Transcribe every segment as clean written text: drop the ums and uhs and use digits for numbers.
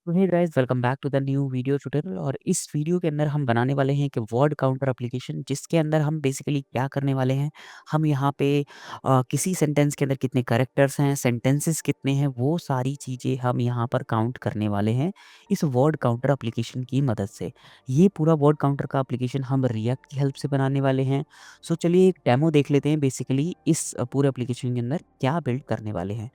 तो hey guys, welcome back to the new video tutorial. और इस वीडियो के अंदर हम बनाने वाले हैं कि वर्ड काउंटर एप्लीकेशन, जिसके अंदर हम बेसिकली क्या करने वाले हैं। हम यहाँ पे किसी सेंटेंस के अंदर कितने कैरेक्टर्स हैं, सेंटेंसेस कितने हैं, वो सारी चीज़ें हम यहाँ पर काउंट करने वाले हैं इस वर्ड काउंटर एप्लीकेशन की मदद से। ये पूरा वर्ड काउंटर का एप्लीकेशन हम रिएक्ट की हेल्प से बनाने वाले हैं। सो चलिए एक डेमो देख लेते हैं बेसिकली इस पूरे एप्लीकेशन के अंदर क्या बिल्ड करने वाले हैं।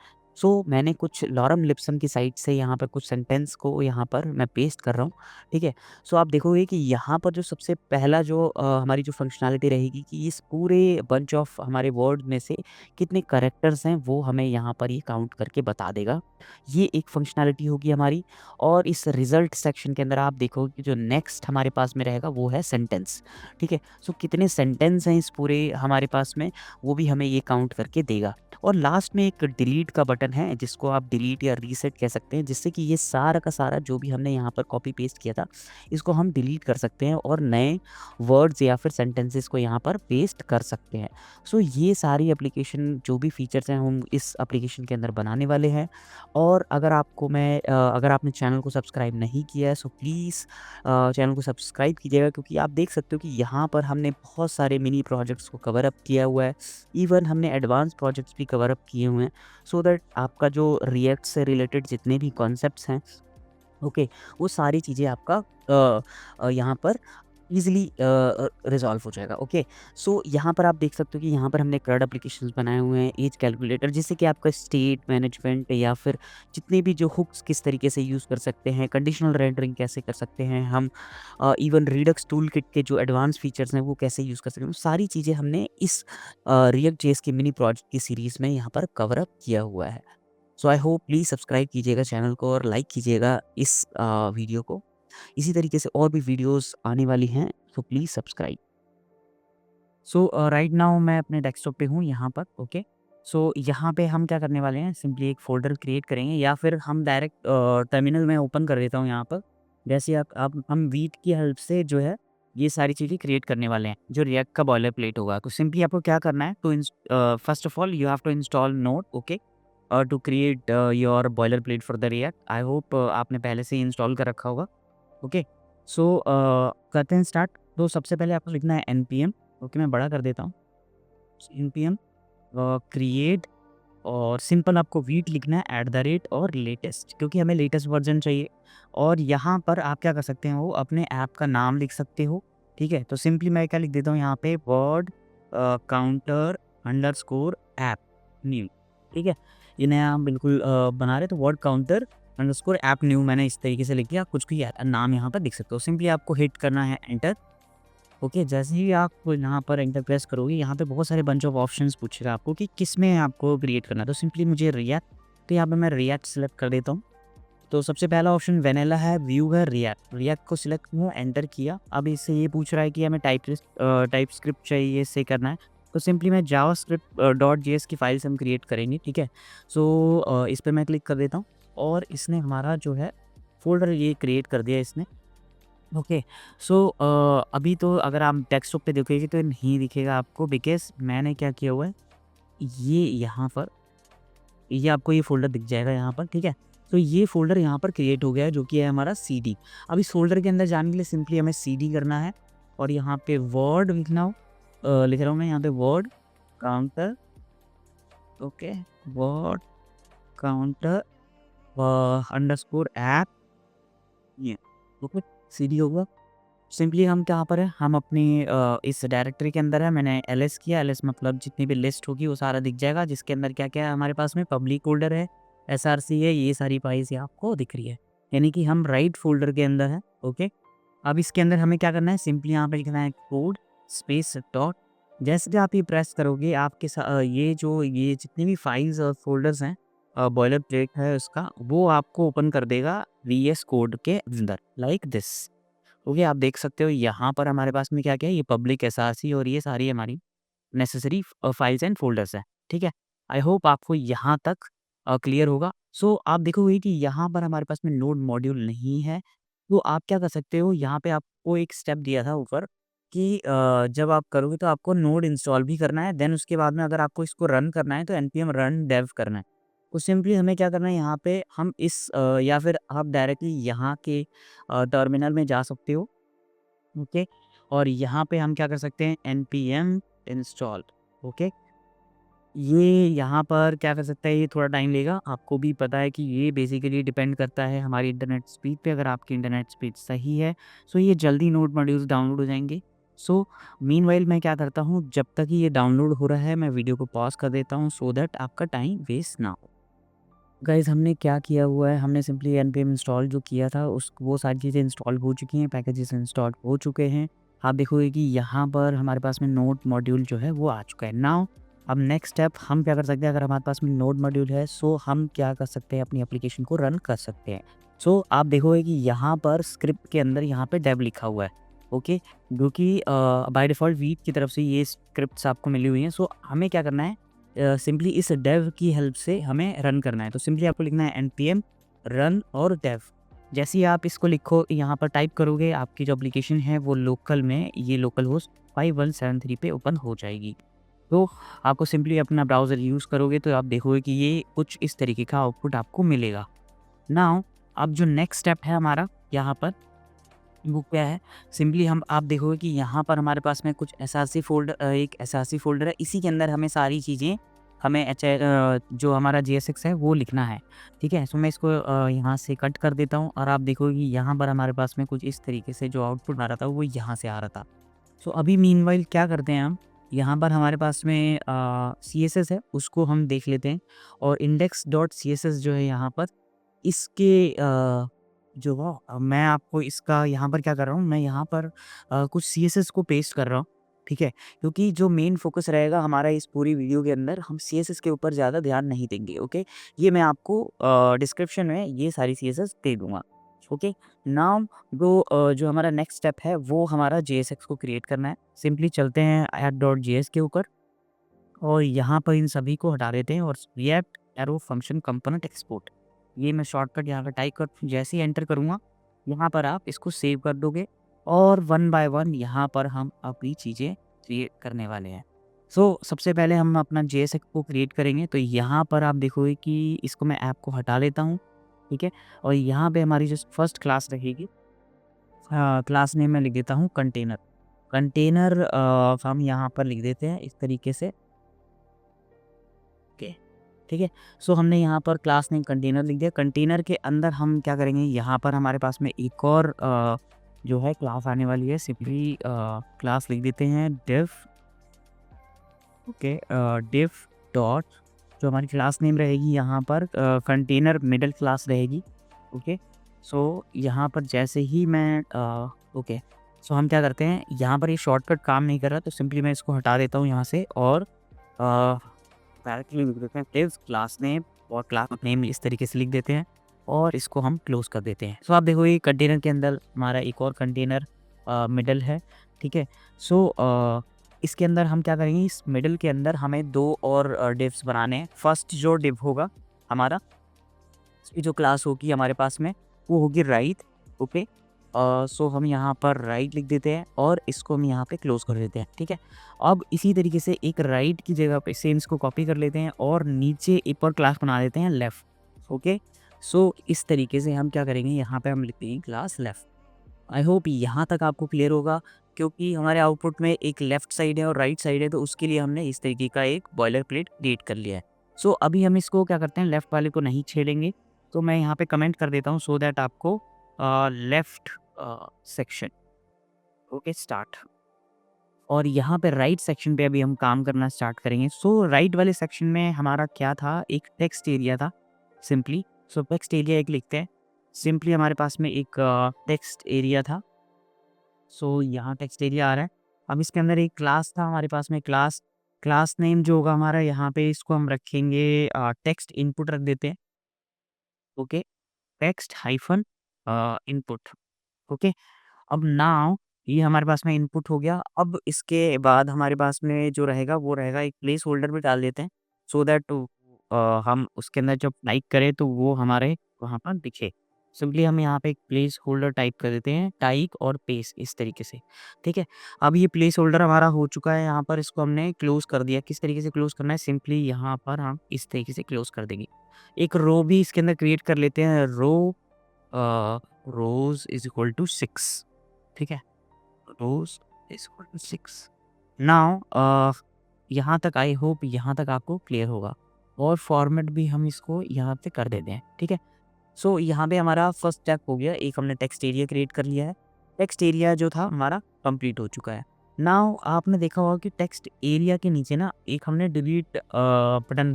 मैंने कुछ लॉरम लिप्सन की साइट से यहाँ पर कुछ सेंटेंस को यहाँ पर मैं पेस्ट कर रहा हूँ, ठीक है? आप देखोगे कि यहाँ पर जो सबसे पहला जो हमारी जो फंक्शनैलिटी रहेगी कि इस पूरे बंच ऑफ हमारे वर्ड में से कितने कैरेक्टर्स हैं, वो हमें यहाँ पर ये काउंट करके बता देगा। ये एक फंक्शनैलिटी होगी हमारी। और इस रिज़ल्ट सेक्शन के अंदर आप देखोगे कि जो नेक्स्ट हमारे पास में रहेगा वो है सेंटेंस, ठीक है? कितने सेंटेंस हैं इस पूरे हमारे पास में, वो भी हमें ये काउंट करके देगा। और लास्ट में एक डिलीट का बटन है, जिसको आप डिलीट या रीसेट कह सकते हैं, जिससे कि ये सारा का सारा जो भी हमने यहाँ पर कॉपी पेस्ट किया था, इसको हम डिलीट कर सकते हैं और नए वर्ड्स या फिर सेंटेंसेस को यहाँ पर पेस्ट कर सकते हैं। ये सारी एप्लीकेशन जो भी फीचर्स हैं हम इस एप्लीकेशन के अंदर बनाने वाले हैं। और अगर आपने चैनल को सब्सक्राइब नहीं किया है, प्लीज़ चैनल को सब्सक्राइब कीजिएगा, क्योंकि आप देख सकते हो कि यहाँ पर हमने बहुत सारे मिनी प्रोजेक्ट्स को कवर अप किया हुआ है। इवन हमने एडवांस प्रोजेक्ट्स भी कवर अप किए हुए हैं, सो दैट आपका जो रिएक्ट से रिलेटेड जितने भी कॉन्सेप्ट्स हैं, ओके, वो सारी चीज़ें आपका यहाँ पर ईज़िली रिज़ॉल्व हो जाएगा। ओके, यहाँ पर आप देख सकते हो कि यहाँ पर हमने CRUD एप्लीकेशंस बनाए हुए हैं, एज कैलकुलेटर, जिससे कि आपका स्टेट मैनेजमेंट या फिर जितने भी जो हुक्स किस तरीके से यूज़ कर सकते हैं, कंडीशनल रेंडरिंग कैसे कर सकते हैं हम, इवन रिडक्स टूल किट के जो एडवांस फीचर्स हैं वो कैसे यूज़ कर सकते हैं, वो सारी चीज़ें हमने इस रिएक्ट जेएस के मिनी प्रोजेक्ट की सीरीज़ में यहाँ पर कवर अप किया हुआ है। आई होप प्लीज़ सब्सक्राइब कीजिएगा चैनल को और लाइक कीजिएगा इस वीडियो को। इसी तरीके से और भी वीडियोस आने वाली हैं, प्लीज़ सब्सक्राइब। राइट नाउ मैं अपने डेस्कटॉप पे हूँ यहाँ पर, ओके। यहाँ पे हम क्या करने वाले हैं, सिंपली एक फ़ोल्डर क्रिएट करेंगे, या फिर हम डायरेक्ट टर्मिनल में ओपन कर देता हूँ यहाँ पर। जैसे आप हम वीट की हेल्प से जो है ये सारी चीज़ें क्रिएट करने वाले हैं, जो रिएक्ट का बॉयलर प्लेट होगा। तो सिंपली आपको क्या करना है, first of all you have to install node, okay, to create your boiler plate for the React. I hope आपने पहले से ही इंस्टॉल कर रखा होगा, ओके। करते हैं स्टार्ट। तो सबसे पहले आपको लिखना है npm, ओके, मैं बड़ा कर देता हूँ, npm क्रिएट, और सिंपल आपको वीट लिखना है @ और लेटेस्ट, क्योंकि हमें लेटेस्ट वर्जन चाहिए। और यहाँ पर आप क्या कर सकते हो, अपने ऐप का नाम लिख सकते हो, ठीक है? तो सिंपली मैं क्या लिख देता हूँ यहाँ पे, word counter underscore app new, ठीक है? ये नया हम बिल्कुल बना रहे, तो word counter underscore app new मैंने इस तरीके से लिख दिया। कुछ भी नाम यहाँ पर लिख सकते हो। सिंपली आपको हिट करना है एंटर, ओके। जैसे ही आप यहाँ पर एंटर प्रेस करोगे, यहाँ पे बहुत सारे बंच ऑफ ऑप्शंस पूछेगा आपको कि किस में आपको क्रिएट करना है। तो सिंपली मुझे रिएक्ट, तो यहाँ पे मैं रिएक्ट सेलेक्ट कर देता हूँ। तो सबसे पहला ऑप्शन वेनिला है, व्यू है रिएक्ट। रिएक्ट को सिलेक्ट किया, एंटर किया। अब इससे ये पूछ रहा है कि हमें टाइप स्क्रिप्ट चाहिए, इससे करना है। तो सिंपली मैं जावास्क्रिप्ट .js की फाइल से हम क्रिएट करेंगे, ठीक है? इस पर मैं क्लिक कर देता हूँ, और इसने हमारा जो है फ़ोल्डर ये क्रिएट कर दिया इसने, ओके। अभी तो अगर आप डेस्कटॉप पे देखोगे तो नहीं दिखेगा आपको, बिकॉज़ मैंने क्या किया हुआ है, ये यहाँ पर, ये आपको ये फ़ोल्डर दिख जाएगा यहाँ पर, ठीक है? ये फ़ोल्डर यहाँ पर क्रिएट हो गया है, जो कि है हमारा सीडी। अब इस फ़ोल्डर के अंदर जाने के लिए सिंपली हमें सीडी करना है, और यहाँ पे वर्ड लिख रहा हूँ मैं यहाँ पे, word counter, okay, word counter underscore app, ये ओके, सीडी होगा। सिंपली हम कहाँ पर हैं, हम अपनी इस डायरेक्टरी के अंदर है। मैंने ls किया, ls मतलब जितनी भी लिस्ट होगी वो सारा दिख जाएगा, जिसके अंदर क्या-क्या है हमारे पास में, पब्लिक फ़ोल्डर है, src है, ये सारी फाइल्स यहाँ आपको दिख रही है। यानी कि हम राइट फ़ोल्डर के अंदर हैं, ओके। अब इसके अंदर हमें क्या करना है, सिंपली यहाँ पे लिखना है कोड स्पेस डॉट। जैसे भी आप ये प्रेस करोगे, ये जितनी भी फाइल्स और फ़ोल्डर्स हैं, बॉयलर प्लेट है उसका, वो आपको ओपन कर देगा VS कोड के अंदर, लाइक दिस। ओके, आप देख सकते हो यहाँ पर हमारे पास में क्या-क्या है, ये पब्लिक एसआरसी और ये सारी हमारी नेसेसरी फाइल्स एंड फ़ोल्डर्स हैं, ठीक है? आई होप आपको यहाँ तक क्लियर होगा। आप देखोगे कि यहाँ पर हमारे पास में नोड मॉड्यूल नहीं है, तो आप क्या कर सकते हो, यहाँ पे आपको एक स्टेप दिया था ऊपर कि जब आप करोगे तो आपको नोड इंस्टॉल भी करना है, देन उसके बाद में अगर आपको इसको रन करना है तो npm रन डेव करना है। तो सिंपली हमें क्या करना है यहाँ पे हम या फिर आप डायरेक्टली यहाँ के टर्मिनल में जा सकते हो, ओके। और यहाँ पे हम क्या कर सकते हैं, npm इंस्टॉल, ओके। ये यहाँ पर क्या कर सकता है, ये थोड़ा टाइम लेगा, आपको भी पता है कि ये बेसिकली डिपेंड करता है हमारी इंटरनेट स्पीड पे। अगर आपकी इंटरनेट स्पीड सही है सो ये जल्दी नोड मॉड्यूल्स डाउनलोड हो जाएंगे। सो मीनवाइल मैं क्या करता हूँ, जब तक ये डाउनलोड हो रहा है मैं वीडियो को पॉज कर देता हूँ सो दैट आपका टाइम वेस्ट ना हो। गाइज़ हमने क्या किया हुआ है, हमने सिंपली npm इंस्टॉल जो किया था उस वो सारी चीज़ें इंस्टॉल हो चुकी हैं, पैकेजेस इंस्टॉल हो चुके हैं। आप देखोगे कि यहाँ पर हमारे पास में नोड मॉड्यूल जो है वो आ चुका है। नाउ अब नेक्स्ट स्टेप हम क्या कर सकते हैं, अगर हमारे पास में नोड मॉड्यूल है सो हम क्या कर सकते हैं, अपनी एप्लीकेशन को रन कर सकते हैं। सो आप देखोगे कि यहाँ पर स्क्रिप्ट के अंदर यहाँ पे डेव लिखा हुआ है, ओके। जो कि बाय डिफ़ॉल्ट वीट की तरफ से ये स्क्रिप्ट्स आपको मिली हुई हैं। सो हमें क्या करना है, सिंपली इस डेव की हेल्प से हमें रन करना है। तो सिंपली आपको लिखना है npm रन और डेव। जैसे ही आप इसको लिखो, यहाँ पर टाइप करोगे, आपकी जो एप्लीकेशन है वो लोकल में, ये लोकल होस्ट 5173 पे ओपन हो जाएगी। तो आपको सिंपली अपना ब्राउज़र यूज़ करोगे तो आप देखोगे कि ये कुछ इस तरीके का आउटपुट आपको मिलेगा। नाउ अब जो नेक्स्ट स्टेप है हमारा यहाँ पर, वो क्या है, सिंपली हम आप देखोगे कि यहाँ पर हमारे पास में कुछ एसआरसी फ़ोल्डर, एक एसआरसी फ़ोल्डर है। इसी के अंदर हमें सारी चीज़ें, हमें जो हमारा JSX है वो लिखना है, ठीक है। सो मैं इसको यहाँ से कट कर देता हूँ और आप देखोगे कि यहाँ पर हमारे पास में कुछ इस तरीके से जो आउटपुट आ रहा था वो यहाँ से आ रहा था। सो अभी मीनवाइल क्या करते हैं हम, यहाँ पर हमारे पास में CSS है उसको हम देख लेते हैं। और index.css जो है यहाँ पर, इसके जो मैं आपको इसका यहाँ पर क्या कर रहा हूँ, मैं यहाँ पर कुछ CSS को पेस्ट कर रहा हूँ, ठीक है। क्योंकि जो मेन फोकस रहेगा हमारा इस पूरी वीडियो के अंदर, हम CSS के ऊपर ज़्यादा ध्यान नहीं देंगे, ओके। ये मैं आपको डिस्क्रिप्शन में ये सारी CSS दे दूँगा, ओके। नाउ जो हमारा नेक्स्ट स्टेप है वो हमारा JSX को क्रिएट करना है। सिंपली चलते हैं add.js के ऊपर और यहाँ पर इन सभी को हटा देते हैं और react arrow function component export, ये मैं शॉर्टकट यहाँ पर टाइप कर, जैसे ही एंटर करूँगा यहाँ पर आप इसको सेव कर दोगे और वन बाय वन यहाँ पर हम अपनी चीज़ें क्रिएट करने वाले हैं। सो सबसे पहले हम अपना JSX को क्रिएट करेंगे। तो यहाँ पर आप देखोगे कि इसको मैं ऐप को हटा लेता हूँ, ठीक है। और यहाँ पे हमारी जो फर्स्ट क्लास रहेगी, क्लास नेम मैं लिख देता हूँ कंटेनर। कंटेनर हम यहाँ पर लिख देते हैं इस तरीके से, ओके, ठीक है। सो हमने यहाँ पर क्लास नेम कंटेनर लिख दिया। कंटेनर के अंदर हम क्या करेंगे, यहाँ पर हमारे पास में एक और जो है क्लास आने वाली है। सिंपली क्लास लिख देते हैं डिव, ओके। डिव डॉट, जो हमारी क्लास नेम रहेगी यहाँ पर कंटेनर मिडल क्लास रहेगी, ओके। सो यहाँ पर जैसे ही मैं ओके, सो हम क्या करते हैं, यहाँ पर ये शॉर्टकट काम नहीं कर रहा तो सिंपली मैं इसको हटा देता हूँ यहाँ से और डायरेक्टली लिख देते हैं डिव क्लास नेम और क्लास नेम इस तरीके से लिख देते हैं और इसको हम क्लोज कर देते हैं। सो आप देखो ये कंटेनर के अंदर हमारा एक और कंटेनर मिडल है, ठीक है। सो इसके अंदर हम क्या करेंगे, इस मिडल के अंदर हमें दो और डिव्स बनाने हैं। फर्स्ट जो डिव होगा हमारा, इसकी जो क्लास होगी हमारे पास में वो होगी राइट, ओके। सो हम यहाँ पर राइट लिख देते हैं और इसको हम यहाँ पे क्लोज कर देते हैं, ठीक है। अब इसी तरीके से एक राइट की जगह पे सेम इसको कॉपी कर लेते हैं और नीचे एक और क्लास बना देते हैं लेफ़्ट, ओके। सो इस तरीके से हम क्या करेंगे, यहाँ पे हम लिखते हैं क्लास लेफ़्ट। आई होप यहाँ तक आपको क्लियर होगा, क्योंकि हमारे आउटपुट में एक लेफ़्ट साइड है और राइट साइड है तो उसके लिए हमने इस तरीके का एक बॉयलर प्लेट क्रिएट कर लिया है। सो अभी हम इसको क्या करते हैं, लेफ़्ट वाले को नहीं छेड़ेंगे। तो मैं यहाँ पे कमेंट कर देता हूँ सो दैट आपको लेफ़्ट सेक्शन, ओके, स्टार्ट। और यहाँ पे राइट सेक्शन पे अभी हम काम करना स्टार्ट करेंगे। सो राइट वाले सेक्शन में हमारा क्या था, एक टेक्स्ट एरिया था सिंपली। सो टेक्स्ट एरिया एक लिखते हैं। सिंपली हमारे पास में एक टेक्स्ट एरिया था। सो यहाँ टेक्स्ट एरिया आ रहा है। अब इसके अंदर एक क्लास था हमारे पास में, क्लास क्लास नेम जो होगा हमारा यहाँ पे इसको हम रखेंगे टेक्स्ट इनपुट रख देते हैं, okay. Text hyphen input, okay. अब नाउ ये हमारे पास में इनपुट हो गया। अब इसके बाद हमारे पास में जो रहेगा वो रहेगा, एक प्लेस होल्डर भी डाल देते हैं सो दैट हम उसके अंदर जब टाइप करें तो वो हमारे वहाँ पर दिखे। सिंपली हम यहाँ पे एक प्लेस होल्डर टाइप कर देते हैं, टाइप और पेस्ट इस तरीके से, ठीक है। अब ये प्लेस होल्डर हमारा हो चुका है, यहाँ पर इसको हमने क्लोज कर दिया। किस तरीके से क्लोज करना है, सिंपली यहाँ पर हम इस तरीके से क्लोज कर देंगे। एक रो भी इसके अंदर क्रिएट कर लेते हैं, रोज इज इक्वल टू 6, ठीक है, रोज इज इक्वल टू 6। नाउ यहाँ तक आई होप यहाँ तक आपको क्लियर होगा, और फॉर्मेट भी हम इसको यहाँ पे कर देते हैं, ठीक है। सो यहाँ पे हमारा फर्स्ट स्टेप हो गया, एक हमने टेक्स्ट एरिया क्रिएट कर लिया है। टेक्स्ट एरिया जो था हमारा कंप्लीट हो चुका है। नाउ आपने देखा होगा कि टेक्स्ट एरिया के नीचे ना एक हमने डिलीट बटन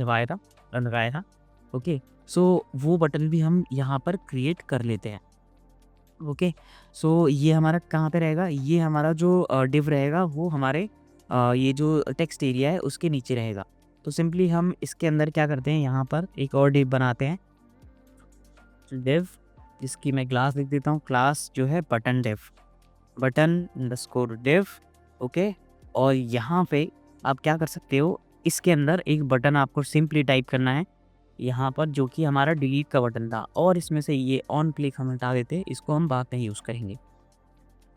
लगाया था। ओके, सो वो बटन भी हम यहाँ पर क्रिएट कर लेते हैं। ओके, सो ये हमारा कहाँ पे रहेगा, ये हमारा जो डिव रहेगा वो हमारे ये जो टेक्स्ट एरिया है उसके नीचे रहेगा। तो सिंपली हम इसके अंदर क्या करते हैं, यहाँ पर एक और डिव बनाते हैं, डिव, जिसकी मैं क्लास लिख देता हूँ, क्लास जो है button div, button underscore div. Okay, और यहाँ पे आप क्या कर सकते हो, इसके अंदर एक बटन आपको सिंपली टाइप करना है यहाँ पर, जो कि हमारा डिलीट का बटन था, और इसमें से ये ऑन क्लिक हम हटा देते, इसको हम बाद में यूज़ करेंगे।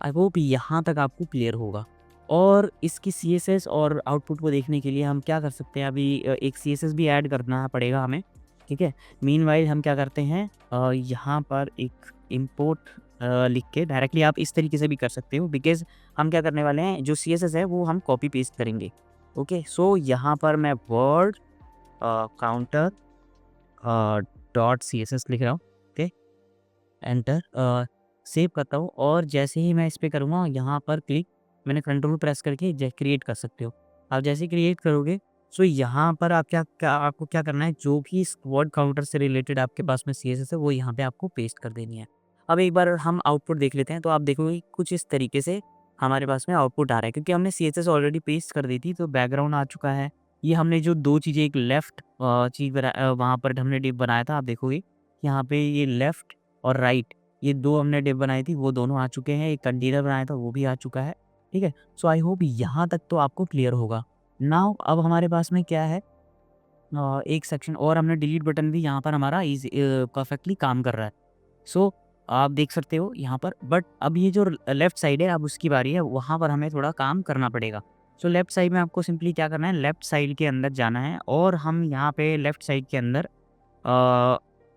आई होप यहाँ तक आपको क्लियर होगा। और इसकी CSS और आउटपुट को देखने के लिए हम क्या कर सकते हैं, अभी एक CSS भी ऐड करना पड़ेगा हमें, ठीक है। मीनवाइल हम क्या करते हैं, यहाँ पर एक इम्पोर्ट लिख के डायरेक्टली आप इस तरीके से भी कर सकते हो, बिकॉज़ हम क्या करने वाले हैं, जो CSS है वो हम कॉपी पेस्ट करेंगे। ओके, सो यहाँ पर मैं वर्ड काउंटर डॉट CSS लिख रहा हूँ। ओके, एंटर सेव करता हूँ, और जैसे ही मैं इस पे करूँगा यहाँ पर क्लिक, मैंने कंट्रोल प्रेस करके क्रिएट कर सकते हो। आप जैसे क्रिएट करोगे, सो यहाँ पर आप आपको क्या करना है, जो भी इस वर्ड काउंटर से रिलेटेड आपके पास में CSS है वो यहाँ पे आपको पेस्ट कर देनी है। अब एक बार हम आउटपुट देख लेते हैं, तो आप देखोगे कुछ इस तरीके से हमारे पास में आउटपुट आ रहा है, क्योंकि हमने CSS ऑलरेडी पेस्ट कर दी थी, तो बैकग्राउंड आ चुका है। ये हमने जो दो चीज़ें, एक लेफ्ट चीज़ वहाँ पर हमने डिव बनाया था, आप देखोगे यहाँ पे ये लेफ्ट और राइट, ये 2 हमने डिव बनाई थी, वो दोनों आ चुके हैं। एक कंटेनर बनाया था, वो भी आ चुका है, ठीक है। सो आई होप यहाँ तक तो आपको क्लियर होगा। नाउ अब हमारे पास में क्या है, एक सेक्शन और हमने डिलीट बटन भी यहाँ पर हमारा परफेक्टली काम कर रहा है। सो आप देख सकते हो यहाँ पर, बट अब ये जो लेफ्ट साइड है, अब उसकी बारी है, वहाँ पर हमें थोड़ा काम करना पड़ेगा। सो लेफ्ट साइड में आपको सिंपली क्या करना है, लेफ्ट साइड के अंदर जाना है, और हम यहाँ पे लेफ्ट साइड के अंदर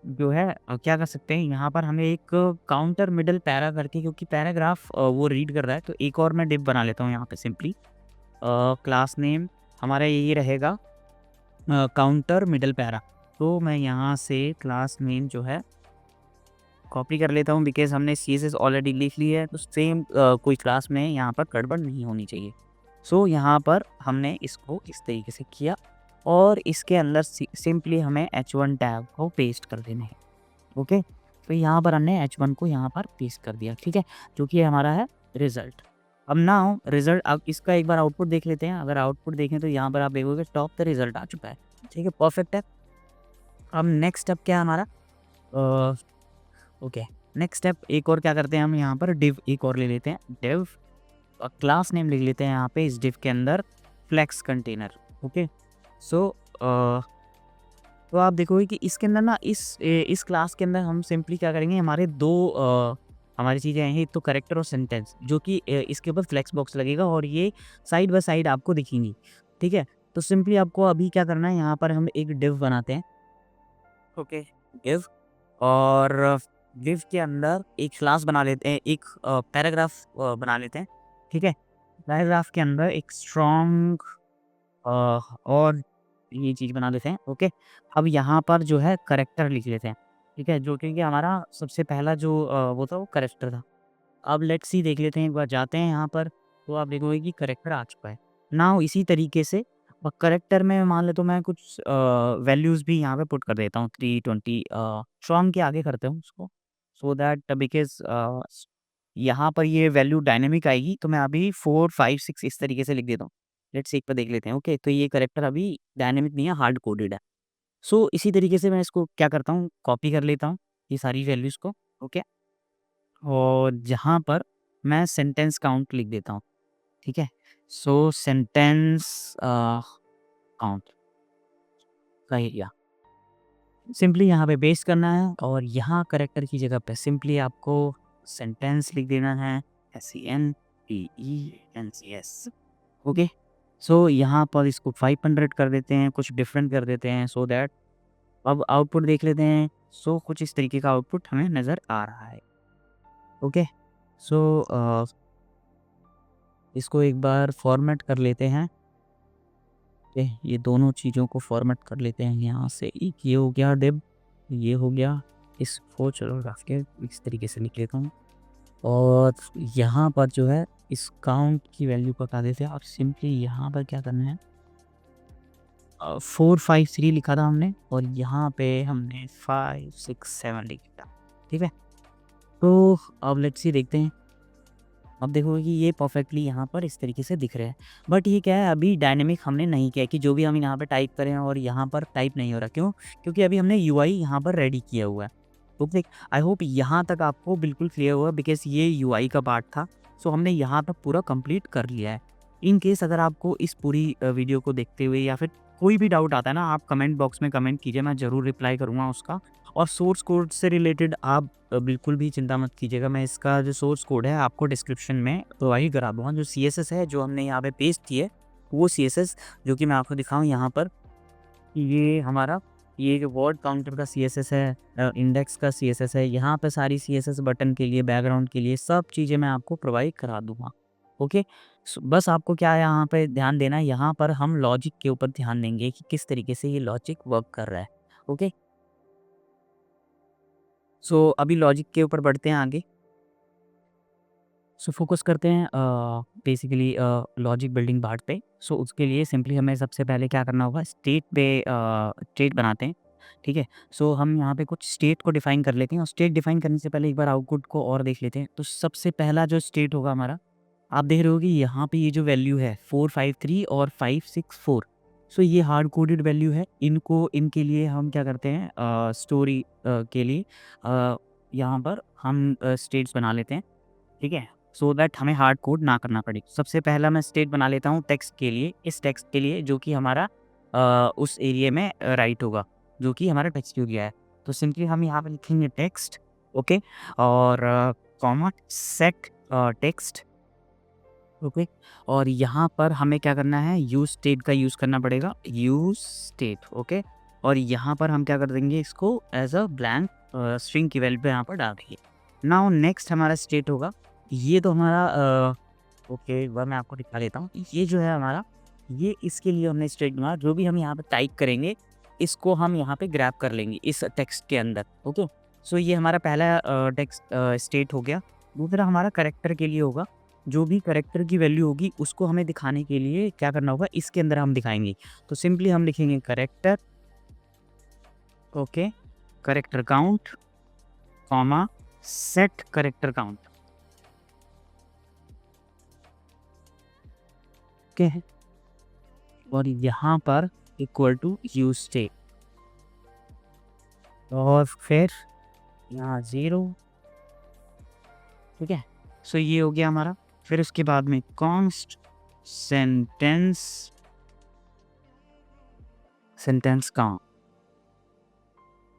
जो है क्या कर सकते हैं, यहाँ पर हमें एक काउंटर मिडल पैरा करके, क्योंकि पैराग्राफ वो रीड कर रहा है, तो एक और मैं डिव बना लेता हूँ यहाँ पे सिंपली। क्लास नेम हमारा यही रहेगा, काउंटर मिडल पैरा। तो मैं यहाँ से क्लास नेम जो है कॉपी कर लेता हूँ, बिकॉज़ हमने CSS ऑलरेडी लिख ली है, तो सेम कोई क्लास में यहाँ पर गड़बड़ नहीं होनी चाहिए। सो यहाँ पर हमने इसको इस तरीके से किया, और इसके अंदर सिंपली हमें H1 टैग को पेस्ट कर देना है। ओके, तो यहाँ पर हमने H1 को यहाँ पर पेस्ट कर दिया, ठीक है, जो कि हमारा है रिजल्ट। अब नाउ रिजल्ट, अब इसका एक बार आउटपुट देख लेते हैं। अगर आउटपुट देखें तो यहाँ पर आप देखोगे टॉप द रिजल्ट आ चुका है, ठीक है, परफेक्ट है। अब नेक्स्ट स्टेप क्या है हमारा, ओके, नेक्स्ट स्टेप एक और क्या करते हैं, हम यहाँ पर डिव एक और ले लेते हैं, डिव क्लास नेम लिख लेते हैं यहाँ पे इस डिव के अंदर, फ्लेक्स कंटेनर। ओके, सो तो आप देखोगे कि इसके अंदर ना इस क्लास के अंदर हम सिंपली क्या करेंगे, हमारे दो हमारी चीज़ें हैं, एक तो करेक्टर और सेंटेंस, जो कि इसके ऊपर फ्लेक्स बॉक्स लगेगा, और ये साइड बाय साइड आपको दिखेंगी, ठीक है। तो सिंपली आपको अभी क्या करना है, यहाँ पर हम एक डिव बनाते हैं। ओके, डिव, और डिव के अंदर एक क्लास बना लेते हैं, एक पैराग्राफ बना लेते हैं, ठीक है। पैराग्राफ के अंदर एक स्ट्रॉन्ग और ये चीज़ बना लेते हैं। ओके, अब यहाँ पर जो है करेक्टर लिख लेते हैं, ठीक है, जो कि हमारा सबसे पहला जो वो था, वो करेक्टर था। अब लेट्स सी देख लेते हैं, एक बार जाते हैं यहाँ पर, तो आप देखोगे कि करेक्टर आ चुका है। नाउ इसी तरीके से करेक्टर में मान लेता हूँ मैं कुछ वैल्यूज़ भी यहाँ पे पुट कर देता हूँ, 320 स्ट्रॉन्ग के आगे करते हूँ उसको, सो दैट बिकॉज़ यहाँ पर ये वैल्यू डायनामिक आएगी, तो मैं अभी 4, 5, 6 इस तरीके से लिख देता हूँ। लेट्स एक पे देख लेते हैं। ओके, तो ये करेक्टर अभी डायनामिक नहीं है, हार्ड कोडेड है। सो इसी तरीके से मैं इसको क्या करता हूँ, कॉपी कर लेता हूँ ये सारी वैल्यूज़ को। ओके, और जहाँ पर मैं सेंटेंस काउंट लिख देता हूँ, ठीक है। सो सेंटेंस काउंट का एरिया, सिंपली यहाँ पे पेस्ट करना है और यहाँ करेक्टर की जगह पे सिंपली आपको सेंटेंस लिख देना है, SENTENCS। ओके, सो यहाँ पर इसको 500 कर देते हैं, कुछ डिफरेंट कर देते हैं सो दैट अब आउटपुट देख लेते हैं। सो कुछ इस तरीके का आउटपुट हमें नज़र आ रहा है। ओके, सो इसको एक बार फॉर्मेट कर लेते हैं। ओके, ये दोनों चीज़ों को फॉर्मेट कर लेते हैं यहाँ से। एक ये हो गया डिव, ये हो गया, इसको चलो रख के इस तरीके से लिख लेता हूँ। और यहाँ पर जो है इस काउंट की वैल्यू को हटा देते हैं और सिंपली यहाँ पर क्या करना है, 453 लिखा था हमने और यहाँ पे हमने 567 लिखा था। ठीक है, तो अब लेट्स सी देखते हैं। अब देखोगे कि ये परफेक्टली यहाँ पर इस तरीके से दिख रहे हैं। बट ये क्या है, अभी डायनेमिक हमने नहीं किया कि जो भी हम यहाँ पे टाइप करें और यहाँ पर टाइप नहीं हो रहा। क्यों? क्योंकि अभी हमने यूआई यहाँ पर रेडी किया हुआ है। तो देख, आई होप यहाँ तक आपको बिल्कुल क्लियर हुआ, बिकॉज ये यूआई का पार्ट था। सो हमने यहाँ तक पूरा कंप्लीट कर लिया है। इन केस अगर आपको इस पूरी वीडियो को देखते हुए या फिर कोई भी डाउट आता है ना, आप कमेंट बॉक्स में कमेंट कीजिए, मैं ज़रूर रिप्लाई करूँगा उसका। और सोर्स कोड से रिलेटेड आप बिल्कुल भी चिंता मत कीजिएगा, मैं इसका जो सोर्स कोड है आपको डिस्क्रिप्शन में प्रोवाइड करा दूँगा। जो CSS है जो हमने यहाँ पे पेस्ट की है, वो CSS जो कि मैं आपको दिखाऊँ यहाँ पर, ये हमारा ये जो वर्ड काउंटर का CSS है, इंडेक्स का CSS है, यहाँ पे सारी CSS बटन के लिए, बैकग्राउंड के लिए सब चीज़ें मैं आपको प्रोवाइड करा दूँगा। ओके, बस आपको क्या है यहाँ पे ध्यान देना है, यहाँ पर हम लॉजिक के ऊपर ध्यान देंगे कि किस तरीके से ये लॉजिक वर्क कर रहा है। ओके, सो अभी लॉजिक के ऊपर बढ़ते हैं आगे। सो फोकस करते हैं बेसिकली लॉजिक बिल्डिंग पार्ट पे। सो उसके लिए सिंपली हमें सबसे पहले क्या करना होगा, स्टेट पे स्टेट बनाते हैं। ठीक है, सो हम यहाँ पे कुछ स्टेट को डिफाइन कर लेते हैं और स्टेट डिफाइन करने से पहले एक बार आउटपुट को और देख लेते हैं। तो सबसे पहला जो स्टेट होगा हमारा, आप देख रहे हो कि यहाँ पे ये जो वैल्यू है 453 और 564, सो ये हार्ड कोडेड वैल्यू है। इनको इनके लिए हम क्या करते हैं, स्टोरी के लिए यहाँ पर हम स्टेट्स बना लेते हैं। ठीक है, सो दैट हमें हार्ड कोड ना करना पड़े। सबसे पहला मैं स्टेट बना लेता हूँ टेक्स्ट के लिए, इस टेक्स्ट के लिए जो कि हमारा उस एरिया में राइट होगा, जो कि हमारा टेक्स्ट एरिया है। तो सिंपली हम यहाँ पे लिखेंगे टेक्स्ट। ओके, और कॉमा सेट टेक्स्ट। ओके, और यहाँ पर हमें क्या करना है, यूज स्टेट का यूज़ करना पड़ेगा, यूज स्टेट। ओके, और यहाँ पर हम क्या कर देंगे, इसको एज अ ब्लैंक स्ट्रिंग की वैल्यू पे यहाँ पर डाल देंगे। नाउ नेक्स्ट हमारा स्टेट होगा, ये तो हमारा ओके, एक बार मैं आपको दिखा देता हूँ। ये जो है हमारा, ये इसके लिए हमने स्टेट बना, जो भी हम यहाँ पे टाइप करेंगे इसको हम यहाँ पे ग्रैब कर लेंगे इस टेक्स्ट के अंदर। ओके, सो ये हमारा पहला टेक्स्ट स्टेट हो गया। दूसरा हमारा करेक्टर के लिए होगा, जो भी करेक्टर की वैल्यू होगी उसको हमें दिखाने के लिए क्या करना होगा, इसके अंदर हम दिखाएंगे। तो सिंपली हम लिखेंगे character, okay, character count, comma set character count. Okay, और यहाँ पर इक्वल टू यूज स्टेट, और फिर यहाँ 0। ठीक है, सो ये हो गया हमारा। फिर उसके बाद में const sentence, sentence count,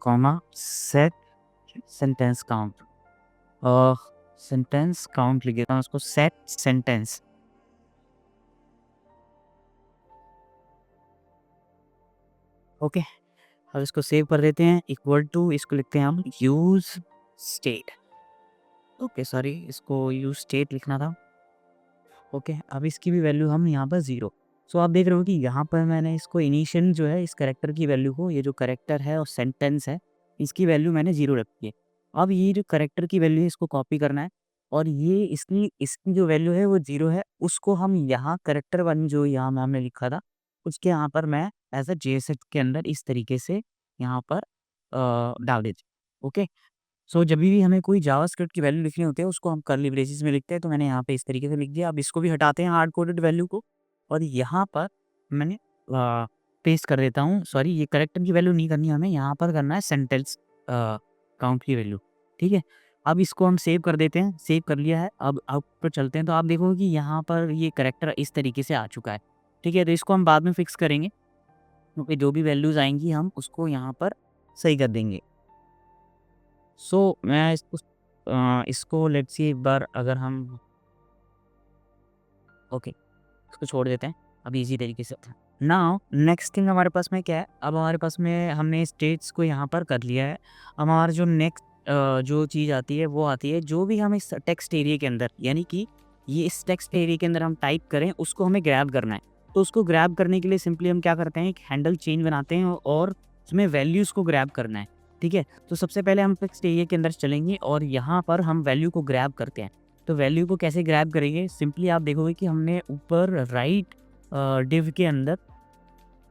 comma set sentence count, और सेंटेंस काउंट लिख देता हूँ उसको, सेट सेंटेंस। ओके, अब इसको सेव कर देते हैं, इक्वल टू इसको लिखते हैं हम यूज स्टेट। ओके, सॉरी, इसको यूज स्टेट लिखना था। ओके, अब इसकी भी वैल्यू हम यहाँ पर 0। सो आप देख रहे हो कि यहाँ पर मैंने इसको इनिशियल जो है इस करेक्टर की वैल्यू को, ये जो करेक्टर है और सेंटेंस है, इसकी वैल्यू मैंने 0 रखी है। अब ये जो करेक्टर की वैल्यू है इसको कॉपी करना है, और ये इसकी इसकी जो वैल्यू है वो 0 है, उसको हम यहाँ करेक्टर वन जो यहाँ में हमने लिखा था उसके यहाँ पर मैं एज अ JSX के अंदर इस तरीके से यहाँ पर डाल देती हूँ। ओके, सो जब भी हमें कोई जावास्क्रिप्ट की वैल्यू लिखनी होती है उसको हम कर्ली ब्रेसेस में लिखते हैं, तो मैंने यहाँ पे इस तरीके से लिख दिया। अब इसको भी हटाते हैं हार्ड कोडेड वैल्यू को, और यहाँ पर मैंने पेस्ट कर देता हूँ। सॉरी, ये करेक्टर की वैल्यू नहीं करनी, हमें यहाँ पर करना है सेंटेंस काउंट की वैल्यू। ठीक है, अब इसको हम सेव कर देते हैं, सेव कर लिया है। अब पर चलते हैं, तो आप देखोगे कि यहाँ पर ये करेक्टर इस तरीके से आ चुका है। ठीक है, तो इसको हम बाद में फिक्स करेंगे, क्योंकि जो भी वैल्यूज़ आएंगी हम उसको यहाँ पर सही कर देंगे। सो मैं इसको लेट्स सी एक बार अगर हम ओके इसको छोड़ देते हैं, अब इजी तरीके से। नाउ नेक्स्ट थिंग हमारे पास में क्या है, अब हमारे पास में हमने स्टेट्स को यहाँ पर कर लिया है। अब हमारा जो नेक्स्ट जो चीज़ आती है वो आती है जो भी हम इस टेक्स्ट एरिया के अंदर, यानी कि ये इस टेक्स्ट एरिया के अंदर हम टाइप करें उसको हमें ग्रैब करना है। तो उसको ग्रैब करने के लिए सिंपली हम क्या करते हैं, एक हैंडल चेंज बनाते हैं और उसमें वैल्यूज़ को ग्रैब करना है। ठीक है, तो सबसे पहले हम टेक्स्ट एरिया के अंदर चलेंगे और यहाँ पर हम वैल्यू को ग्रैब करते हैं। तो वैल्यू को कैसे ग्रैब करेंगे, सिंपली आप देखोगे कि हमने ऊपर राइट डिव के अंदर,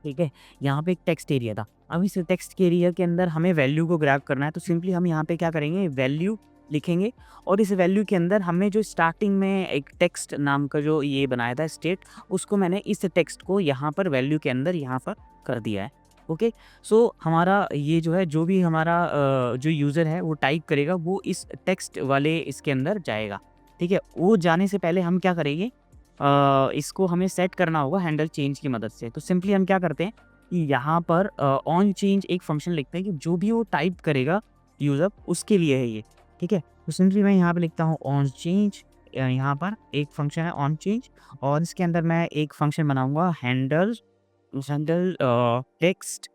ठीक है, यहाँ पे एक टेक्स्ट एरिया था। अब इस टेक्स्ट के एरिया के अंदर हमें वैल्यू को ग्रैब करना है, तो सिंपली हम यहाँ पे क्या करेंगे, वैल्यू लिखेंगे और इस वैल्यू के अंदर हमने जो स्टार्टिंग में एक टेक्स्ट नाम का जो ये बनाया था स्टेट, उसको मैंने इस टेक्स्ट को यहाँ पर वैल्यू के अंदर यहाँ पर कर दिया है। ओके, सो हमारा ये जो है, जो भी हमारा जो यूज़र है वो टाइप करेगा वो इस टेक्स्ट वाले इसके अंदर जाएगा। ठीक है, वो जाने से पहले हम क्या करेंगे, इसको हमें सेट करना होगा हैंडल चेंज की मदद से। तो सिंपली हम क्या करते हैं कि यहाँ पर ऑन चेंज एक फंक्शन लिखते हैं कि जो भी वो टाइप करेगा यूज़र उसके लिए है ये। ठीक है, तो सिंपली मैं यहाँ पे लिखता हूँ ऑन चेंज, यहाँ पर एक फंक्शन है ऑन चेंज और इसके अंदर मैं एक फंक्शन बनाऊंगा handle handle text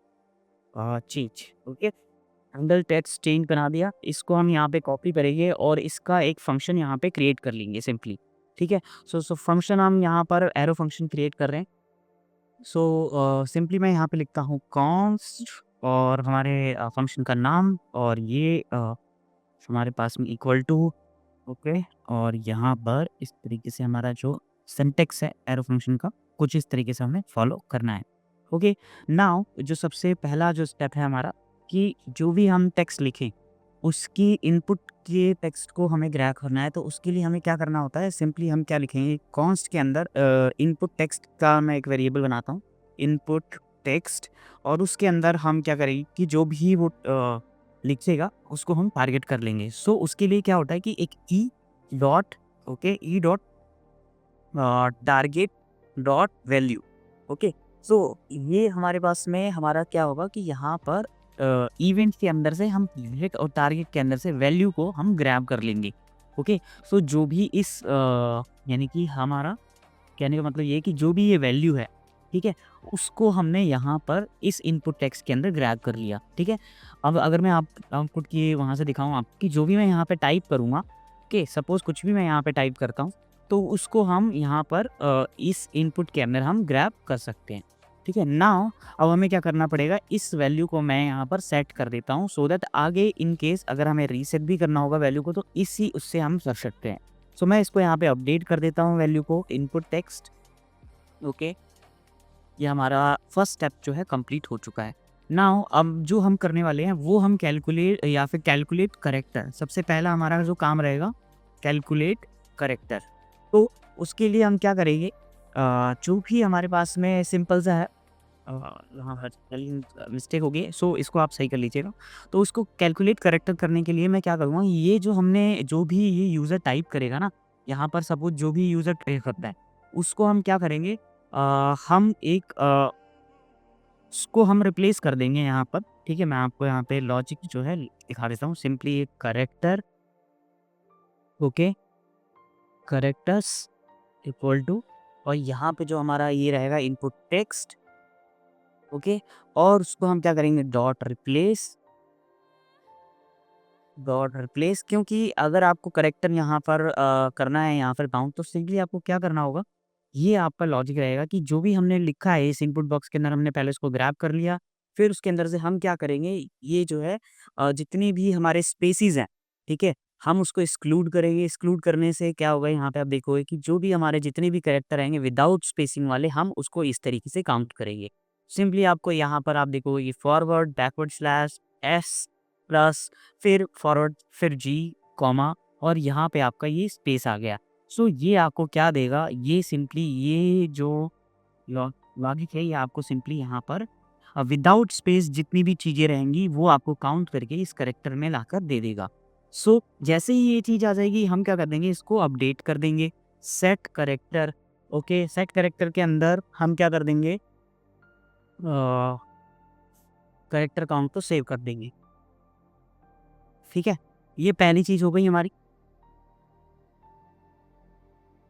change. Okay, handle text change बना दिया, इसको हम यहाँ पे कॉपी करेंगे और इसका एक फंक्शन यहाँ पे क्रिएट कर लेंगे सिंपली। ठीक है, सो फंक्शन हम यहाँ पर एरो फंक्शन क्रिएट कर रहे हैं। सो सिंपली मैं यहाँ पे लिखता हूँ कॉन्स्ट और हमारे फंक्शन का नाम और ये हमारे पास में इक्वल टू, ओके, और यहाँ पर इस तरीके से हमारा जो सिंटेक्स है एरो फंक्शन का कुछ इस तरीके से हमें फॉलो करना है। ओके, नाउ जो सबसे पहला जो स्टेप है हमारा कि जो भी हम टेक्स्ट लिखें उसकी इनपुट के टेक्स्ट को हमें ग्रैब करना है। तो उसके लिए हमें क्या करना होता है, सिंपली हम क्या लिखेंगे, कॉन्स्ट के अंदर इनपुट टेक्स्ट का मैं एक वेरिएबल बनाता हूँ इनपुट टेक्स्ट, और उसके अंदर हम क्या करेंगे कि जो भी वो लिखेगा उसको हम टारगेट कर लेंगे। सो उसके लिए क्या होता है कि एक e dot, okay, e dot target dot value. Okay, so ये हमारे पास में हमारा क्या होगा कि यहाँ पर इवेंट के अंदर से हम टारगेट और टारगेट के अंदर से वैल्यू को हम ग्रैब कर लेंगे। ओके, सो जो भी इस यानी कि हमारा कहने का मतलब ये है कि जो भी ये वैल्यू है, ठीक है, उसको हमने यहाँ पर इस इनपुट टेक्स्ट के अंदर ग्रैब कर लिया। ठीक है, अब अगर मैं आप आउटपुट की वहाँ से दिखाऊँ आपकी, जो भी मैं यहाँ पे टाइप करूँगा, ओके, सपोज़ कुछ भी मैं यहाँ पे टाइप करता हूँ तो उसको हम यहाँ पर इस इनपुट के अंदर हम ग्रैब कर सकते हैं। ठीक है, नाउ अब हमें क्या करना पड़ेगा, इस वैल्यू को मैं यहाँ पर सेट कर देता हूँ सो दैट आगे इन केस अगर हमें रीसेट भी करना होगा वैल्यू को तो इसी उससे हम कर सकते हैं। सो मैं इसको यहाँ पे अपडेट कर देता हूँ वैल्यू को इनपुट टेक्स्ट। ओके, ये हमारा फर्स्ट स्टेप जो है कंप्लीट हो चुका है। नाउ अब जो हम करने वाले हैं वो हम कैलकुलेट या फिर कैलकुलेट करेक्टर, सबसे पहला हमारा जो काम रहेगा कैलकुलेट करेक्टर। तो उसके लिए हम क्या करेंगे, जो भी हमारे पास में सिंपल सा है, हाँ हाँ मिस्टेक हो गई, सो इसको आप सही कर लीजिएगा। तो उसको कैलकुलेट करेक्टर करने के लिए मैं क्या करूँगा, ये जो हमने जो भी ये यूज़र टाइप करेगा ना, यहाँ पर सपोज जो भी यूज़र टाइप करता है उसको हम क्या करेंगे, हम एक उसको हम रिप्लेस कर देंगे यहाँ पर। ठीक है, मैं आपको यहाँ पे लॉजिक जो है दिखा देता हूँ, सिंपली एक character, okay, characters equal to, और यहाँ पे जो हमारा ये रहेगा इनपुट टेक्स्ट, ओके, और उसको हम क्या करेंगे डॉट रिप्लेस, क्योंकि अगर आपको करेक्टर यहाँ पर करना है यहाँ पर काउंट, तो सिंपली आपको क्या करना होगा, ये आपका लॉजिक रहेगा कि जो भी हमने लिखा है इस इनपुट बॉक्स के अंदर हमने पहले उसको ग्रैब कर लिया, फिर उसके अंदर से हम क्या करेंगे, ये जो है जितनी भी हमारे स्पेसिस हैं, ठीक है, हम उसको एक्सक्लूड करेंगे। एक्सक्लूड करने से क्या होगा, यहाँ पे आप देखोगे कि जो भी हमारे जितने भी कैरेक्टर आएंगे विदाउट स्पेसिंग वाले हम उसको इस तरीके से काउंट करेंगे। सिंपली आपको यहाँ पर आप देखोगे ये forward backward slash S plus फिर फॉरवर्ड फिर जी कॉमा और यहाँ पे आपका ये स्पेस आ गया। सो ये आपको क्या देगा, ये सिंपली ये जो लॉजिक है ये आपको सिंपली यहाँ पर विदाउट स्पेस जितनी भी चीज़ें रहेंगी वो आपको काउंट करके इस करेक्टर में लाकर दे देगा। सो जैसे ही ये चीज़ आ जाएगी हम क्या कर देंगे, इसको अपडेट कर देंगे set character. Okay, set character के अंदर हम क्या कर देंगे, कैरेक्टर काउंट को सेव कर देंगे। ठीक है, ये पहली चीज़ हो गई हमारी।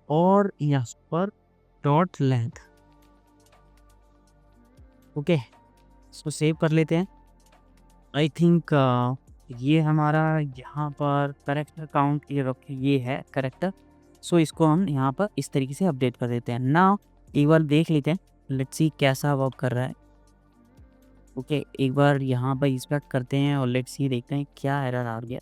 और यहाँ पर डॉट लेंथ, ओके, इसको सेव कर लेते हैं। आई थिंक ये हमारा यहाँ पर करेक्टर काउंट ये है करेक्टर। सो इसको हम यहाँ पर इस तरीके से अपडेट कर देते हैं। नाउ एक बार देख लेते हैं, लेट्स सी कैसा वर्क कर रहा है। ओके, एक बार यहाँ पर इंस्पेक्ट करते हैं और लेट्स सी देखते हैं क्या एरर आ गया।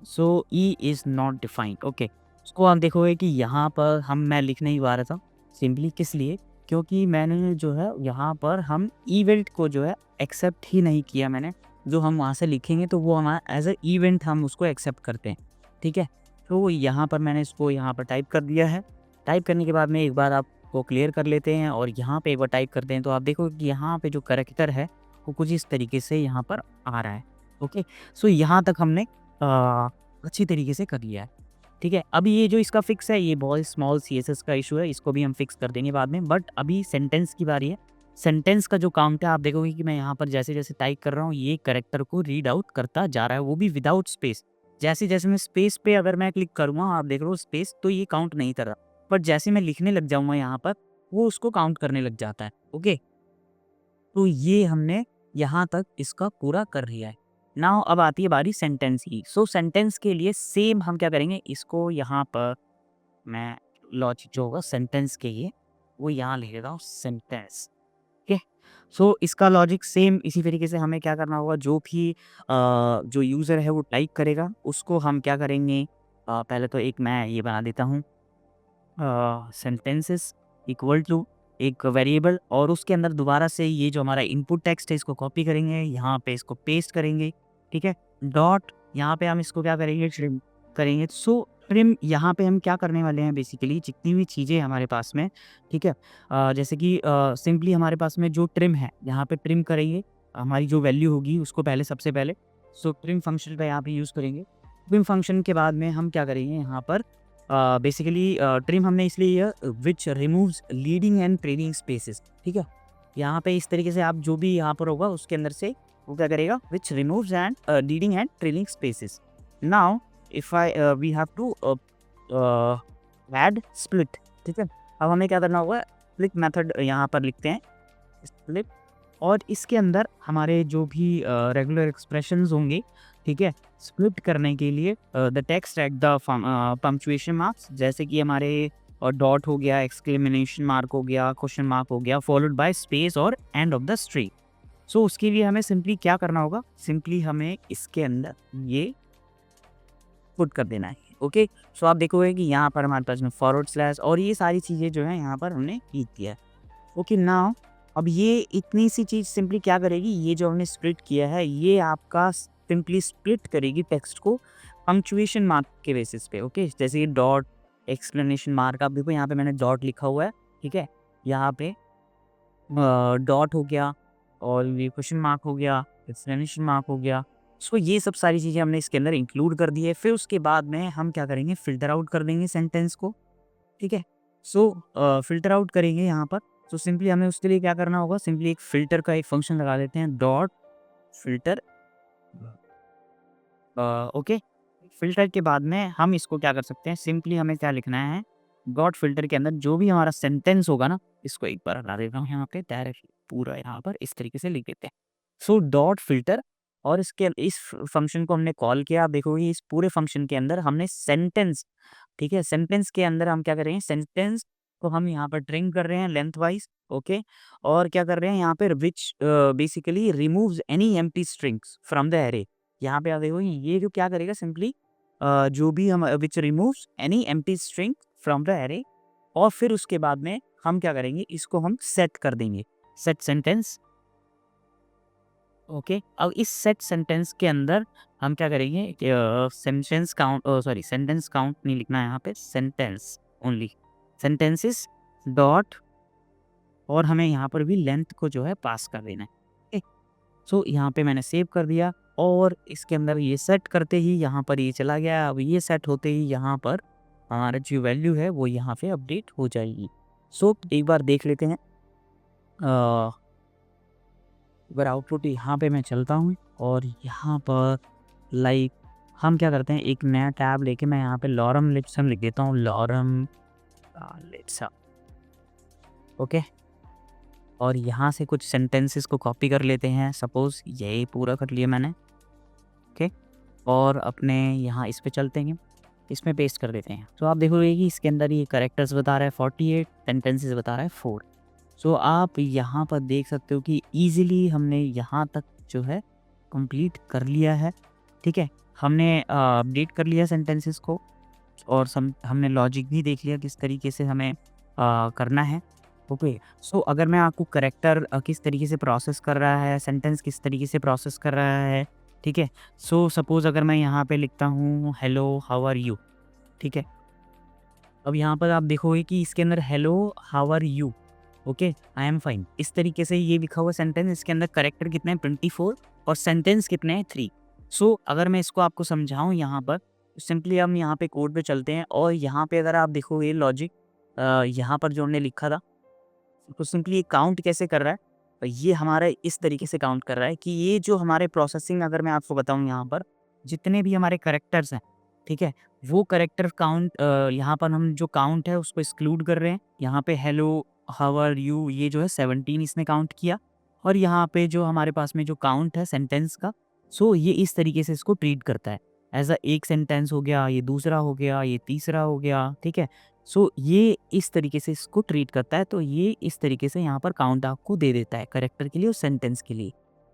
सो E is not defined. Okay, उसको आप देखोगे कि यहाँ पर मैं लिख नहीं पा रहा था, सिंपली किस लिए, क्योंकि मैंने जो है यहाँ पर हम इवेंट को जो है एक्सेप्ट ही नहीं किया मैंने। जो हम वहाँ से लिखेंगे तो वो हमारा एज अ इवेंट हम उसको एक्सेप्ट करते हैं। ठीक है, तो यहाँ पर मैंने इसको यहाँ पर टाइप कर दिया है। टाइप करने के बाद में एक बार आपको क्लियर कर लेते हैं और यहाँ पे एक बार टाइप करते हैं, तो आप देखोगे कि यहाँ पे जो करेक्टर है वो कुछ इस तरीके से यहाँ पर आ रहा है। ओके, सो यहाँ तक हमने अच्छी तरीके से कर लिया है। ठीक है, अभी ये जो इसका फिक्स है, ये बहुत स्मॉल सीएसएस का इशू है, इसको भी हम फिक्स कर देंगे बाद में। बट अभी सेंटेंस की बारी है। सेंटेंस का जो काउंट है, आप देखोगे कि मैं यहाँ पर जैसे जैसे टाइप कर रहा हूँ, ये करेक्टर को रीड आउट करता जा रहा है, वो भी विदाउट स्पेस। जैसे जैसे मैं स्पेस पे अगर मैं क्लिक करूँगा, आप देख रहे हो स्पेस, तो ये काउंट नहीं कर रहा। बट जैसे मैं लिखने लग जाऊँगा यहाँ पर, वो उसको काउंट करने लग जाता है। ओके, तो ये हमने यहाँ तक इसका पूरा कर लिया है। नाउ अब आती है बारी सेंटेंस की। सो सेंटेंस के लिए सेम हम क्या करेंगे, इसको यहाँ पर मैं लॉजिक जो होगा सेंटेंस के लिए वो यहाँ लिख देता हूँ, सेंटेंस। ओके, सो इसका लॉजिक सेम इसी तरीके से हमें क्या करना होगा, जो भी जो यूज़र है वो टाइप करेगा, उसको हम क्या करेंगे, पहले तो एक मैं ये बना देता हूँ, सेंटेंसेस इक्वल टू एक वेरिएबल, और उसके अंदर दोबारा से ये जो हमारा इनपुट टेक्स्ट है इसको कॉपी करेंगे, यहाँ पे इसको पेस्ट करेंगे। ठीक है, डॉट यहाँ पे हम इसको क्या करेंगे, ट्रिम करेंगे। सो ट्रिम यहाँ पे हम क्या करने वाले हैं, बेसिकली जितनी भी चीज़ें हमारे पास में, ठीक है, जैसे कि सिंपली हमारे पास में जो ट्रिम है, यहाँ पे ट्रिम करेंगे, हमारी जो वैल्यू होगी उसको पहले सबसे पहले सो ट्रिम फंक्शन का यहाँ पे यूज़ करेंगे। ट्रिम फंक्शन के बाद में हम क्या करेंगे, यहाँ पर बेसिकली ट्रिम हमने इसलिए विच removes leading and trailing spaces. ठीक है, यहाँ पे इस तरीके से आप जो भी यहाँ पर होगा उसके अंदर से वो क्या करेगा, which removes and leading and trailing spaces. Now if I we have to add split. ठीक है, अब हमें क्या करना होगा, स्प्लिट मेथड यहाँ पर लिखते हैं, स्प्लिट, और इसके अंदर हमारे जो भी रेगुलर एक्सप्रेशंस होंगे, ठीक है, स्प्लिट करने के लिए the text at the punctuation marks, जैसे कि हमारे डॉट हो गया, एक्सक्लेमेशन मार्क हो गया, क्वेश्चन मार्क हो गया, फॉलोड बाय स्पेस और एंड ऑफ द स्ट्रिंग। सो उसके लिए हमें सिंपली क्या करना होगा, सिंपली हमें इसके अंदर ये पुट कर देना है। ओके, सो आप देखोगे कि यहाँ पर हमारे पास में फॉरवर्ड स्लैश और ये सारी चीज़ें जो है यहाँ पर हमने लिख दिया है। ओके, नाउ अब ये इतनी सी चीज़ सिंपली क्या करेगी, ये जो हमने स्प्लिट किया है ये आपका सिंपली स्प्लिट करेगी टेक्स्ट को पंक्चुएशन मार्क के बेसिस पे। ओके, जैसे डॉट, एक्सप्लेनेशन मार्क, आप देखो यहाँ पे मैंने डॉट लिखा हुआ है। ठीक है, यहाँ पे डॉट हो गया और ये क्वेश्चन मार्क हो गया, एक्सप्लेनेशन मार्क हो गया। सो ये सब सारी चीज़ें हमने इसके अंदर इंक्लूड कर दी है। फिर उसके बाद में हम क्या करेंगे, फ़िल्टर आउट कर देंगे सेंटेंस को। ठीक है, सो फ़िल्टर आउट करेंगे यहाँ पर। तो सिंपली हमें उसके लिए क्या करना होगा, सिंपली एक फ़िल्टर का एक फंक्शन लगा देते हैं, डॉट फ़िल्टर। ओके, फ़िल्टर के बाद में हम इसको क्या कर सकते हैं, सिंपली हमें क्या लिखना है, डॉट फ़िल्टर के अंदर जो भी हमारा सेंटेंस होगा ना, इसको एक बार हटा देता हूँ यहाँ पे, डायरेक्टली पूरा यहाँ पर इस तरीके से लिख देते हैं। सो डॉट फ़िल्टर, और इसके इस फंक्शन को हमने कॉल किया। आप देखोगे इस पूरे फंक्शन के अंदर हमने सेंटेंस, ठीक है, सेंटेंस के अंदर हम क्या कर रहे हैं, सेंटेंस को हम यहाँ पर ट्रिम कर रहे हैं लेंथ वाइज। ओके, और क्या कर रहे हैं यहाँ पर, which basically removes any empty strings from the array. यहाँ पे आप देखो ये जो क्या करेगा, सिंपली जो भी हम विच removes any empty string from the array, और फिर उसके बाद में हम क्या करेंगे, इसको हम सेट कर देंगे, सेट सेंटेंस। ओके, अब इस सेट सेंटेंस के अंदर हम क्या करेंगे, sentence count, sorry sentence count नहीं लिखना है यहाँ पे, सेंटेंस ओनली, सेंटेंसेस डॉट, और हमें यहाँ पर भी लेंथ को जो है पास कर देना है। सो यहाँ पे मैंने सेव कर दिया, और इसके अंदर ये सेट करते ही यहाँ पर ये चला गया। अब ये सेट होते ही यहाँ पर हमारा जो वैल्यू है वो यहाँ पे अपडेट हो जाएगी। सो एक बार देख लेते हैं, अगर आउटपुट यहाँ पे मैं चलता हूँ और यहाँ पर लाइक हम क्या करते हैं, एक नया टैब लेके मैं यहाँ पे लॉरम लिप्सन लिख देता हूँ, लॉरम लिप्सा, ओके। और यहाँ से कुछ सेंटेंसेस को कॉपी कर लेते हैं, सपोज़ यही पूरा कर लिया मैंने, ओके। और अपने यहाँ इस पे चलते हैं, इसमें पेस्ट कर देते हैं। तो आप देखोगे कि इसके अंदर ये कैरेक्टर्स बता रहा है 48, सेंटेंसेस बता रहा है 4। सो आप यहाँ पर देख सकते हो कि ईज़िली हमने यहाँ तक जो है कंप्लीट कर लिया है, ठीक है। हमने अपडेट कर लिया सेंटेंसेस को और हमने लॉजिक भी देख लिया किस तरीके से हमें करना है, ओके। सो अगर मैं आपको कैरेक्टर किस तरीके से प्रोसेस कर रहा है, सेंटेंस किस तरीके से प्रोसेस कर रहा है, ठीक है। सो सपोज़ अगर मैं यहाँ पे लिखता हूँ हेलो हाउ आर यू, ठीक है। अब यहाँ पर आप देखोगे कि इसके अंदर hello how are you, okay, I am fine, इस तरीके से ये लिखा हुआ सेंटेंस, इसके अंदर करेक्टर कितने हैं 24 और सेंटेंस कितने हैं 3। सो अगर मैं इसको आपको समझाऊँ यहाँ पर, सिंपली हम यहाँ पे कोड पे चलते हैं और यहाँ पे अगर आप देखोगे लॉजिक यहाँ पर जो हमने लिखा था, तो सिंपली ये काउंट कैसे कर रहा है, ये हमारा इस तरीके से काउंट कर रहा है कि ये जो हमारे प्रोसेसिंग, अगर मैं आपको बताऊँ यहाँ पर जितने भी हमारे करेक्टर्स हैं, ठीक है, वो करेक्टर काउंट यहाँ पर हम जो काउंट है उसको एक्सक्लूड कर रहे हैं। यहाँ पे हेलो हाउ आर यू ये जो है 17 इसने काउंट किया और यहाँ पे जो हमारे पास में जो काउंट है सेंटेंस का, सो ये इस तरीके से इसको ट्रीट करता है एज अ एक सेंटेंस हो गया, ये दूसरा हो गया, ये तीसरा हो गया, ठीक है। सो ये इस तरीके से इसको ट्रीट करता है, तो ये इस तरीके से यहाँ पर काउंट आपको दे देता है करेक्टर के लिए और सेंटेंस के लिए।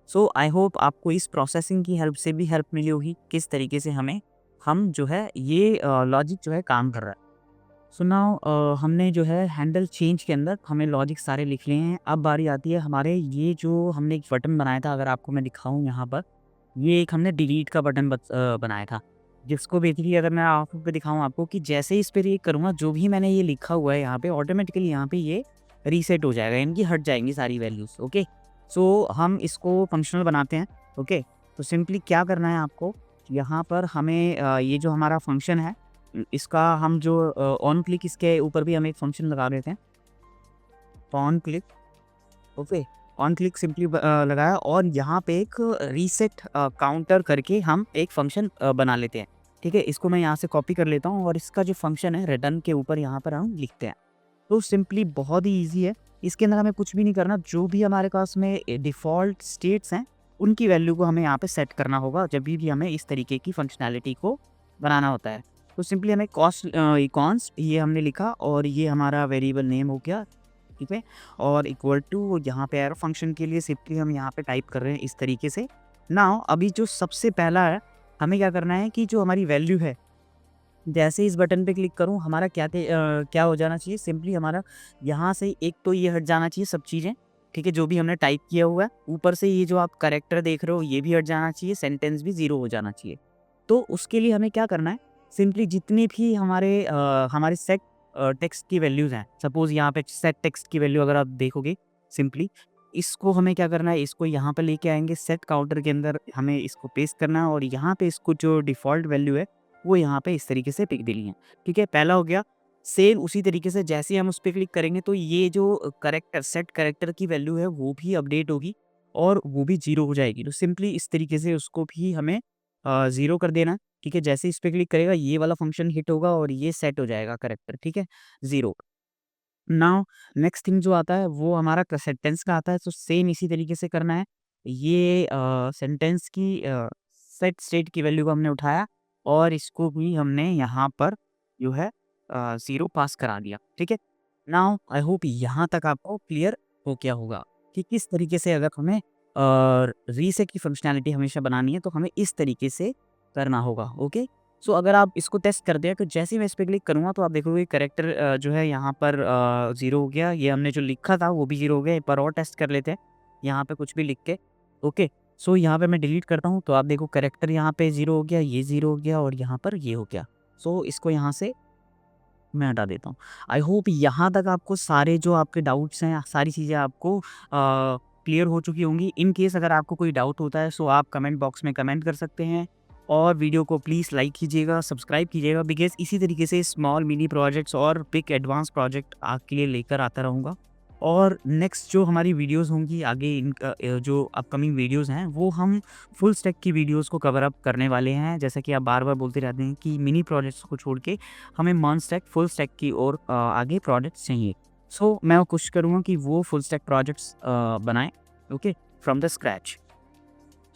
सो आई होप आपको इस प्रोसेसिंग की हेल्प से भी हेल्प मिली होगी किस तरीके से हम जो है ये लॉजिक जो है काम कर रहा है। सो नाउ हमने जो है हैंडल चेंज के अंदर हमें लॉजिक सारे लिख लिए हैं। अब बारी आती है हमारे ये जो हमने एक बटन बनाया था, अगर आपको मैं दिखाऊँ यहाँ पर, ये एक हमने डिलीट का बटन बनाया था, जिसको बेसिकली अगर मैं आपको पे दिखाऊँ आपको कि जैसे ही इस पे ये करूँगा, जो भी मैंने ये लिखा हुआ है यहाँ पे ऑटोमेटिकली यहाँ पे ये रीसेट हो जाएगा, इनकी हट जाएँगी सारी वैल्यूज़, ओके। सो हम इसको फंक्शनल बनाते हैं, ओके। तो सिंपली क्या करना है आपको, यहाँ पर हमें ये जो हमारा फंक्शन है इसका हम जो ऑन क्लिक, इसके ऊपर भी हम एक फंक्शन लगा देते हैं, on click, okay. On click simply लगाया और यहाँ पे एक रीसेट काउंटर करके हम एक फंक्शन बना लेते हैं, ठीक है। इसको मैं यहाँ से कॉपी कर लेता हूँ और इसका जो फंक्शन है रिटर्न के ऊपर यहाँ पर हम लिखते हैं। तो सिंपली बहुत ही ईजी है, इसके अंदर हमें कुछ भी नहीं करना, जो भी हमारे पास में डिफ़ॉल्ट स्टेट्स हैं उनकी वैल्यू को हमें यहाँ पे सेट करना होगा जब भी हमें इस तरीके की फंक्शनैलिटी को बनाना होता है। तो सिंपली हमें कॉन्स्ट ये हमने लिखा और ये हमारा वेरिएबल नेम हो गया, ठीक है। और इक्वल टू यहाँ पे एरो फंक्शन के लिए सिंपली हम यहाँ पे टाइप कर रहे हैं इस तरीके से। नाउ अभी जो सबसे पहला है, हमें क्या करना है कि जो हमारी वैल्यू है, जैसे इस बटन पे क्लिक करूँ हमारा क्या हो जाना चाहिए, सिंपली हमारा यहाँ से एक तो ये हट जाना चाहिए सब चीज़ें, ठीक है, जो भी हमने टाइप किया हुआ है। ऊपर से ये जो आप करेक्टर देख रहे हो ये भी हट जाना चाहिए, सेंटेंस भी 0 हो जाना चाहिए। तो उसके लिए हमें क्या करना है, सिंपली जितनी भी हमारे सेट टेक्स्ट की वैल्यूज़ हैं, सपोज़ यहाँ पे सेट टेक्स्ट की वैल्यू अगर आप देखोगे, सिंपली इसको हमें क्या करना है, इसको यहाँ पे लेके आएँगे सेट काउंटर के अंदर, हमें इसको पेस्ट करना है और यहाँ पे इसको जो डिफ़ॉल्ट वैल्यू है वो यहाँ पे इस तरीके से पिक देनी है, ठीक है। पहला हो गया। सेम उसी तरीके से जैसे ही हम उस पे क्लिक करेंगे तो ये जो सेट करेक्टर की वैल्यू है वो भी अपडेट होगी और वो भी 0 हो जाएगी। तो सिंपली इस तरीके से उसको भी हमें 0 कर देना, ठीक है। जैसे इस पे क्लिक करेगा ये वाला फंक्शन हिट होगा और ये सेट हो जाएगा करेक्टर, ठीक है, 0। नाउ नेक्स्ट थिंग जो आता है वो हमारा सेंटेंस का आता है, तो सेम इसी तरीके से करना है। ये सेंटेंस की सेट स्टेट की वैल्यू को हमने उठाया और इसको भी हमने यहाँ पर जो है 0 पास करा दिया, ठीक है। नाउ आई होप यहाँ तक आपको क्लियर हो गया होगा कि किस तरीके से अगर हमें रीसेट की फंक्शनैलिटी हमेशा बनानी है तो हमें इस तरीके से करना होगा, ओके। सो अगर आप इसको टेस्ट करते हैं तो जैसे ही मैं इस पे क्लिक करूँगा तो आप देखोगे करेक्टर जो है यहाँ पर 0 हो गया, ये हमने जो लिखा था वो भी 0 हो गया। एक बार और टेस्ट कर लेते हैं यहाँ पे कुछ भी लिख के, ओके। सो यहाँ पे मैं डिलीट करता हूँ तो आप देखो करेक्टर यहाँ पे 0 हो गया, ये 0 हो गया और यहाँ पर ये हो गया। सो इसको यहाँ से मैं हटा देता हूँ। आई होप यहाँ तक आपको सारे जो आपके डाउट्स हैं, सारी चीज़ें आपको क्लियर हो चुकी होंगी। इन केस अगर आपको कोई डाउट होता है सो आप कमेंट बॉक्स में कमेंट कर सकते हैं और वीडियो को प्लीज़ लाइक कीजिएगा, सब्सक्राइब कीजिएगा, बिकॉज़ इसी तरीके से स्मॉल मिनी प्रोजेक्ट्स और बिग एडवांस प्रोजेक्ट आपके लिए लेकर आता रहूँगा। और नेक्स्ट जो हमारी वीडियोस होंगी आगे, इनका जो अपकमिंग वीडियोस हैं वो हम फुल स्टैक की वीडियोस को कवर अप करने वाले हैं। जैसा कि आप बार बार बोलते रहते हैं कि मिनी प्रोजेक्ट्स को छोड़ के हमें मॉन स्टैक फुल स्टैक की ओर आगे प्रोजेक्ट्स चाहिए। सो मैं कोशिश करूँगा कि वो फुल स्टैक प्रोजेक्ट्स बनाएं, okay, from the scratch.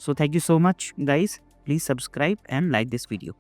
So thank you so much guys, please subscribe and like this video.